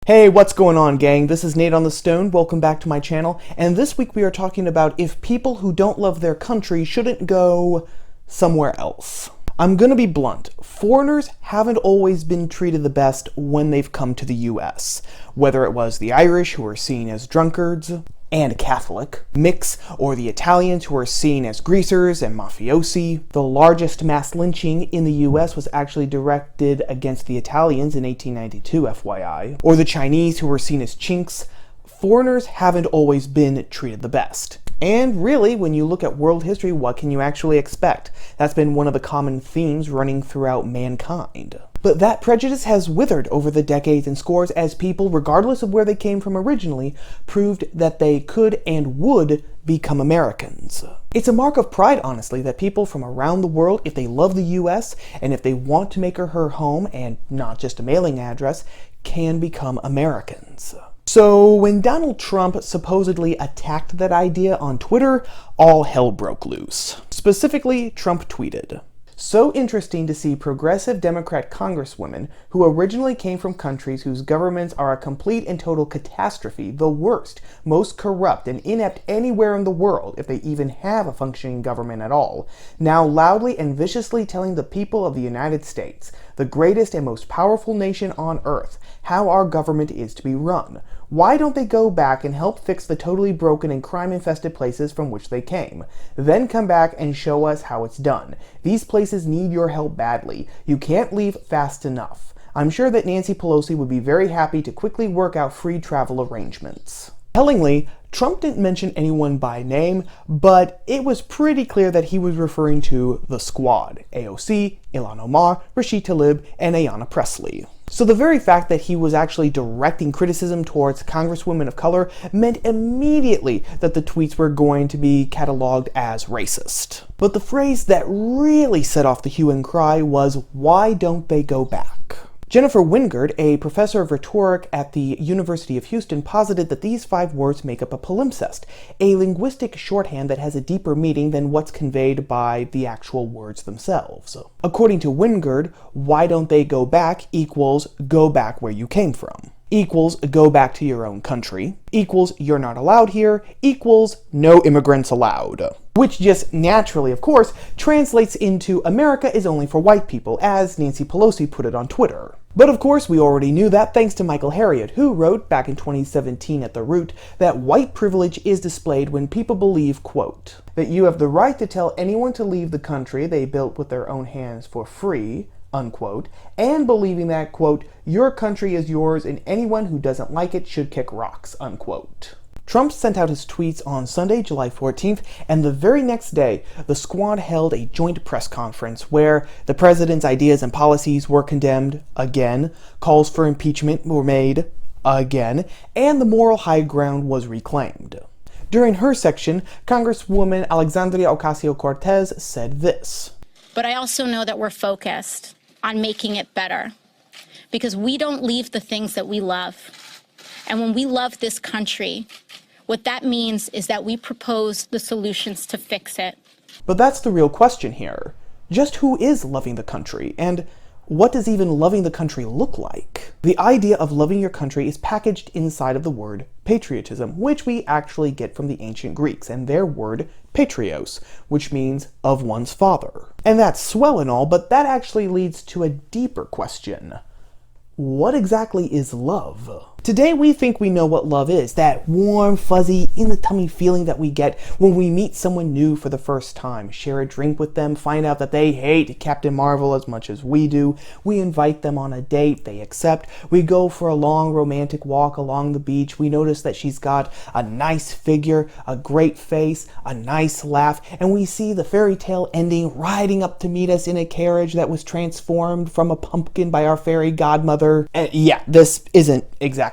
Hey, what's going on, gang? This is Nate on the Stone. Welcome back to my channel. And this week we are talking about if people who don't love their country shouldn't go somewhere else. I'm gonna be blunt. Foreigners haven't always been treated the best when they've come to the US. Whether it was the Irish, who are seen as drunkards and Catholic, mix, or the Italians, who are seen as greasers and mafiosi. The largest mass lynching in the US was actually directed against the Italians in 1892, FYI. Or the Chinese, who were seen as chinks. Foreigners haven't always been treated the best. And really, when you look at world history, what can you actually expect? That's been one of the common themes running throughout mankind. But that prejudice has withered over the decades and scores as people, regardless of where they came from originally, proved that they could and would become Americans. It's a mark of pride, honestly, that people from around the world, if they love the US and if they want to make her home and not just a mailing address, can become Americans. So when Donald Trump supposedly attacked that idea on Twitter, all hell broke loose. Specifically, Trump tweeted, "So interesting to see progressive Democrat congresswomen who originally came from countries whose governments are a complete and total catastrophe, the worst, most corrupt and inept anywhere in the world, if they even have a functioning government at all, now loudly and viciously telling the people of the United States, the greatest and most powerful nation on earth, how our government is to be run. Why don't they go back and help fix the totally broken and crime-infested places from which they came? Then come back and show us how it's done. These places need your help badly. You can't leave fast enough. I'm sure that Nancy Pelosi would be very happy to quickly work out free travel arrangements." Tellingly, Trump didn't mention anyone by name, but it was pretty clear that he was referring to the squad: AOC, Ilhan Omar, Rashida Tlaib, and Ayanna Pressley. So the very fact that he was actually directing criticism towards congresswomen of color meant immediately that the tweets were going to be cataloged as racist. But the phrase that really set off the hue and cry was, "Why don't they go back?" Jennifer Wingard, a professor of rhetoric at the University of Houston, posited that these 5 words make up a palimpsest, a linguistic shorthand that has a deeper meaning than what's conveyed by the actual words themselves. According to Wingard, "why don't they go back" equals "go back where you came from," equals "go back to your own country," equals "you're not allowed here," equals "no immigrants allowed." Which just naturally, of course, translates into "America is only for white people," as Nancy Pelosi put it on Twitter. But of course, we already knew that thanks to Michael Harriot, who wrote back in 2017 at The Root that white privilege is displayed when people believe, quote, "that you have the right to tell anyone to leave the country they built with their own hands for free," unquote, and believing that, quote, "your country is yours and anyone who doesn't like it should kick rocks," unquote. Trump sent out his tweets on Sunday, July 14th, and the very next day, the squad held a joint press conference where the president's ideas and policies were condemned again, calls for impeachment were made again, and the moral high ground was reclaimed. During her section, Congresswoman Alexandria Ocasio-Cortez said this, "But I also know that we're focused on making it better, because we don't leave the things that we love. And when we love this country, what that means is that we propose the solutions to fix it." But that's the real question here. Just who is loving the country? And what does even loving the country look like? The idea of loving your country is packaged inside of the word patriotism, which we actually get from the ancient Greeks and their word patrios, which means of one's father. And that's swell and all, but that actually leads to a deeper question. What exactly is love? Today we think we know what love is, that warm, fuzzy, in-the-tummy feeling that we get when we meet someone new for the first time, share a drink with them, find out that they hate Captain Marvel as much as we do, we invite them on a date, they accept, we go for a long romantic walk along the beach, we notice that she's got a nice figure, a great face, a nice laugh, and we see the fairy tale ending riding up to meet us in a carriage that was transformed from a pumpkin by our fairy godmother. And yeah, this isn't exactly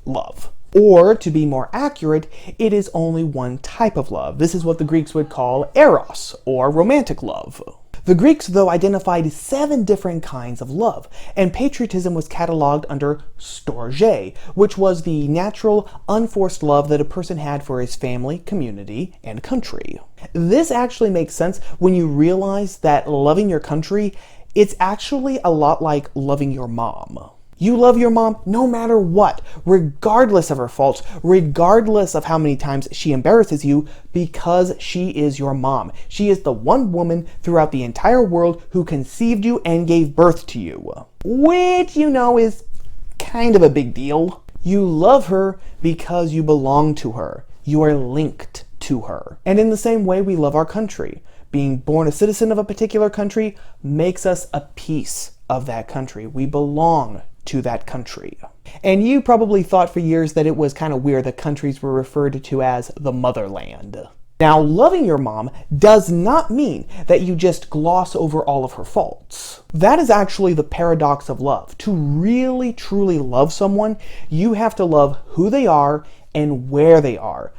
love. Or, to be more accurate, it is only one type of love. This is what the Greeks would call eros, or romantic love. The Greeks, though, identified 7 different kinds of love, and patriotism was cataloged under storge, which was the natural, unforced love that a person had for his family, community, and country. This actually makes sense when you realize that loving your country, it's actually a lot like loving your mom. You love your mom no matter what, regardless of her faults, regardless of how many times she embarrasses you, because she is your mom. She is the one woman throughout the entire world who conceived you and gave birth to you. Which, you know, is kind of a big deal. You love her because you belong to her. You are linked to her. And in the same way, we love our country. Being born a citizen of a particular country makes us a piece of that country. We belong to that country. And you probably thought for years that it was kind of weird that countries were referred to as the motherland. Now, loving your mom does not mean that you just gloss over all of her faults. That is actually the paradox of love. To really, truly love someone, you have to love who they are and where they are.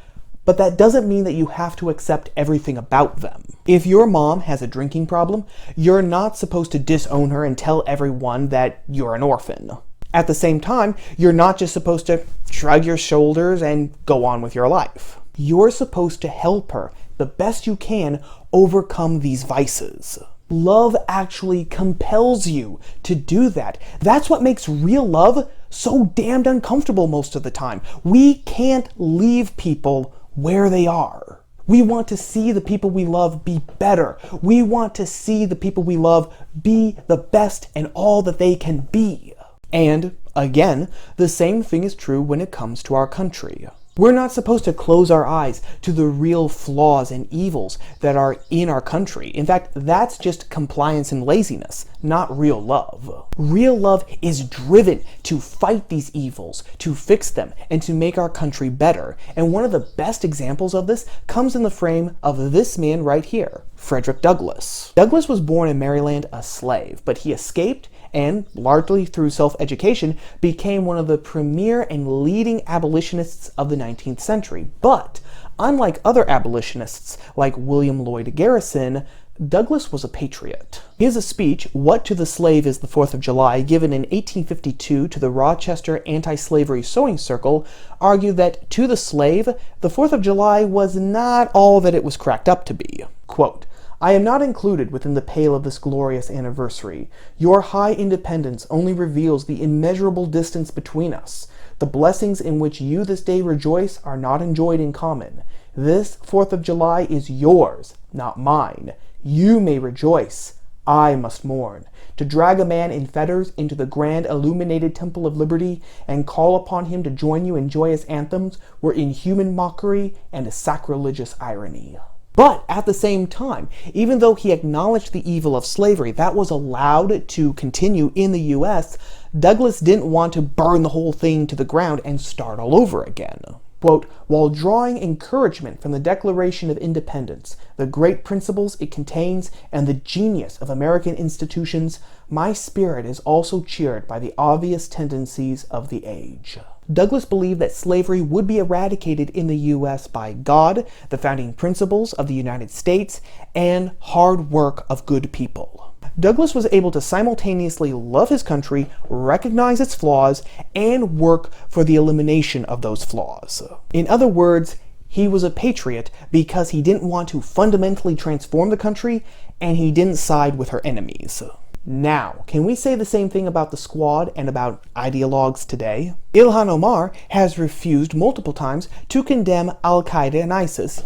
But that doesn't mean that you have to accept everything about them. If your mom has a drinking problem, you're not supposed to disown her and tell everyone that you're an orphan. At the same time, you're not just supposed to shrug your shoulders and go on with your life. You're supposed to help her the best you can overcome these vices. Love actually compels you to do that. That's what makes real love so damned uncomfortable most of the time. We can't leave people where they are. We want to see the people we love be better. We want to see the people we love be the best and all that they can be. And again, the same thing is true when it comes to our country. We're not supposed to close our eyes to the real flaws and evils that are in our country. In fact, that's just compliance and laziness, not real love. Real love is driven to fight these evils, to fix them, and to make our country better. And one of the best examples of this comes in the frame of this man right here, Frederick Douglass. Douglass was born in Maryland a slave, but he escaped and, largely through self-education, became one of the premier and leading abolitionists of the 19th century. But, unlike other abolitionists like William Lloyd Garrison, Douglass was a patriot. His speech, "What to the Slave is the 4th of July," given in 1852 to the Rochester Anti-Slavery Sewing Circle, argued that to the slave, the 4th of July was not all that it was cracked up to be. Quote, "I am not included within the pale of this glorious anniversary. Your high independence only reveals the immeasurable distance between us. The blessings in which you this day rejoice are not enjoyed in common. This 4th of July is yours, not mine. You may rejoice. I must mourn. To drag a man in fetters into the grand illuminated temple of liberty and call upon him to join you in joyous anthems were inhuman mockery and a sacrilegious irony." But at the same time, even though he acknowledged the evil of slavery that was allowed to continue in the US, Douglass didn't want to burn the whole thing to the ground and start all over again. Quote, "While drawing encouragement from the Declaration of Independence, the great principles it contains, and the genius of American institutions, my spirit is also cheered by the obvious tendencies of the age." Douglass believed that slavery would be eradicated in the U.S. by God, the founding principles of the United States, and hard work of good people. Douglass was able to simultaneously love his country, recognize its flaws, and work for the elimination of those flaws. In other words, he was a patriot because he didn't want to fundamentally transform the country, and he didn't side with her enemies. Now, can we say the same thing about the Squad and about ideologues today? Ilhan Omar has refused multiple times to condemn Al-Qaeda and ISIS,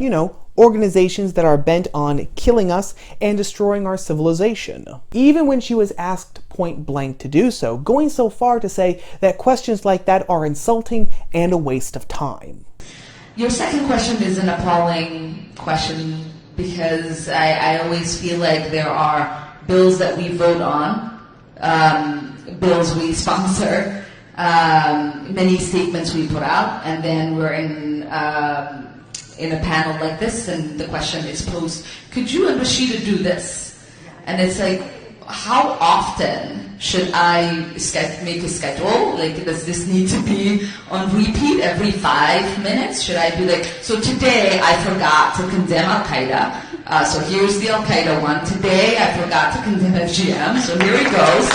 organizations that are bent on killing us and destroying our civilization. Even when she was asked point blank to do so, going so far to say that questions like that are insulting and a waste of time. Your second question is an appalling question because I always feel like there are bills that we vote on, bills we sponsor, many statements we put out, and then we're in a panel like this, and the question is posed, could you and Rashida do this? And it's like, how often should I make a schedule? Like, does this need to be on repeat every 5 minutes? Should I be like, so today I forgot to condemn Al-Qaeda, so here's the Al-Qaeda one. Today I forgot to condemn FGM, so here it goes.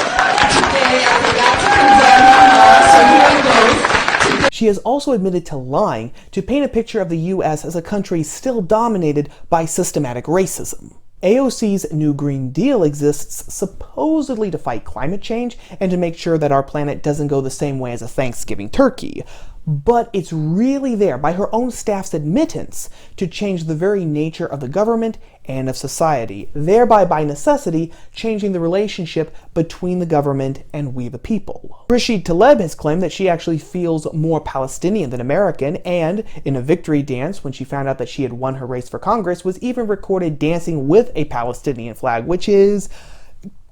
Today I forgot to condemn Hamas, so here it goes. She has also admitted to lying to paint a picture of the U.S. as a country still dominated by systematic racism. AOC's New Green Deal exists supposedly to fight climate change and to make sure that our planet doesn't go the same way as a Thanksgiving turkey. But it's really there, by her own staff's admittance, to change the very nature of the government and of society, thereby by necessity changing the relationship between the government and we the people. Rashida Tlaib has claimed that she actually feels more Palestinian than American, and in a victory dance when she found out that she had won her race for Congress, was even recorded dancing with a Palestinian flag, which is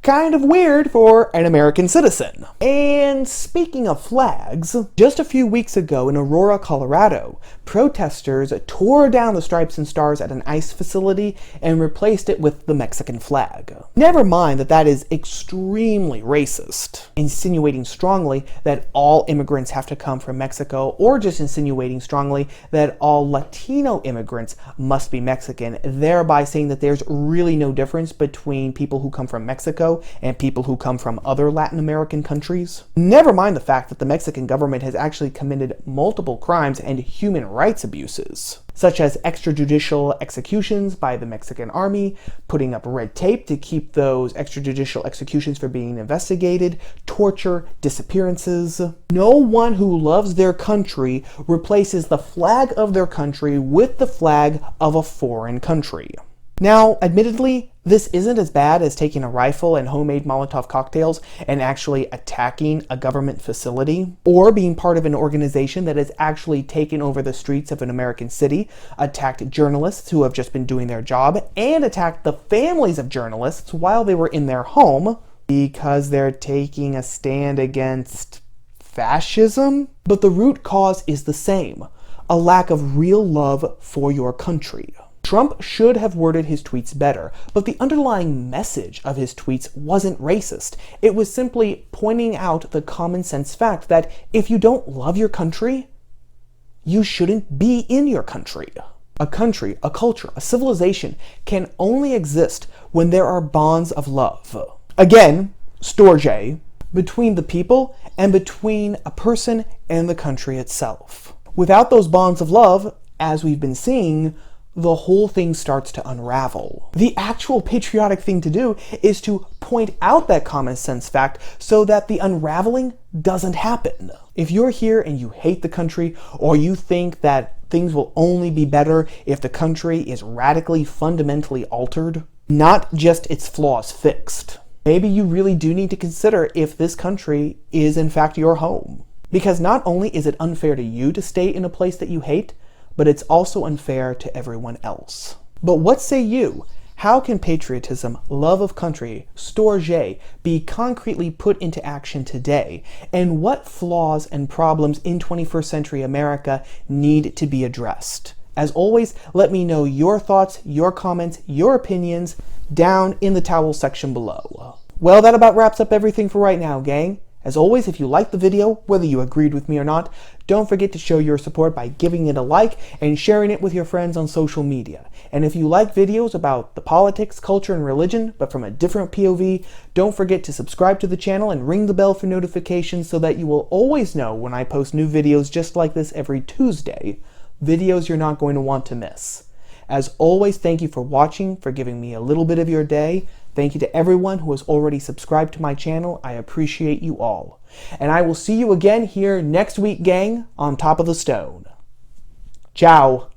kind of weird for an American citizen. And speaking of flags, just a few weeks ago in Aurora, Colorado, protesters tore down the stripes and stars at an ICE facility and replaced it with the Mexican flag. Never mind that that is extremely racist, insinuating strongly that all immigrants have to come from Mexico, or just insinuating strongly that all Latino immigrants must be Mexican, thereby saying that there's really no difference between people who come from Mexico and people who come from other Latin American countries. Never mind the fact that the Mexican government has actually committed multiple crimes and human rights abuses, such as extrajudicial executions by the Mexican army, putting up red tape to keep those extrajudicial executions from being investigated, torture, disappearances. No one who loves their country replaces the flag of their country with the flag of a foreign country. Now, admittedly, this isn't as bad as taking a rifle and homemade Molotov cocktails and actually attacking a government facility, or being part of an organization that has actually taken over the streets of an American city, attacked journalists who have just been doing their job, and attacked the families of journalists while they were in their home because they're taking a stand against fascism. But the root cause is the same: a lack of real love for your country. Trump should have worded his tweets better, but the underlying message of his tweets wasn't racist. It was simply pointing out the common sense fact that if you don't love your country, you shouldn't be in your country. A country, a culture, a civilization can only exist when there are bonds of love. Again, storge, between the people and between a person and the country itself. Without those bonds of love, as we've been seeing, the whole thing starts to unravel. The actual patriotic thing to do is to point out that common sense fact so that the unraveling doesn't happen. If you're here and you hate the country, or you think that things will only be better if the country is radically, fundamentally altered, not just its flaws fixed, maybe you really do need to consider if this country is in fact your home. Because not only is it unfair to you to stay in a place that you hate, but it's also unfair to everyone else. But what say you? How can patriotism, love of country, storge, be concretely put into action today? And what flaws and problems in 21st century America need to be addressed? As always, let me know your thoughts, your comments, your opinions down in the towel section below. Well, that about wraps up everything for right now, gang. As always, if you liked the video, whether you agreed with me or not, don't forget to show your support by giving it a like and sharing it with your friends on social media. And if you like videos about the politics, culture, and religion, but from a different POV, don't forget to subscribe to the channel and ring the bell for notifications so that you will always know when I post new videos just like this every Tuesday. Videos you're not going to want to miss. As always, thank you for watching, for giving me a little bit of your day. Thank you to everyone who has already subscribed to my channel. I appreciate you all. And I will see you again here next week, gang, on Top of the Stone. Ciao.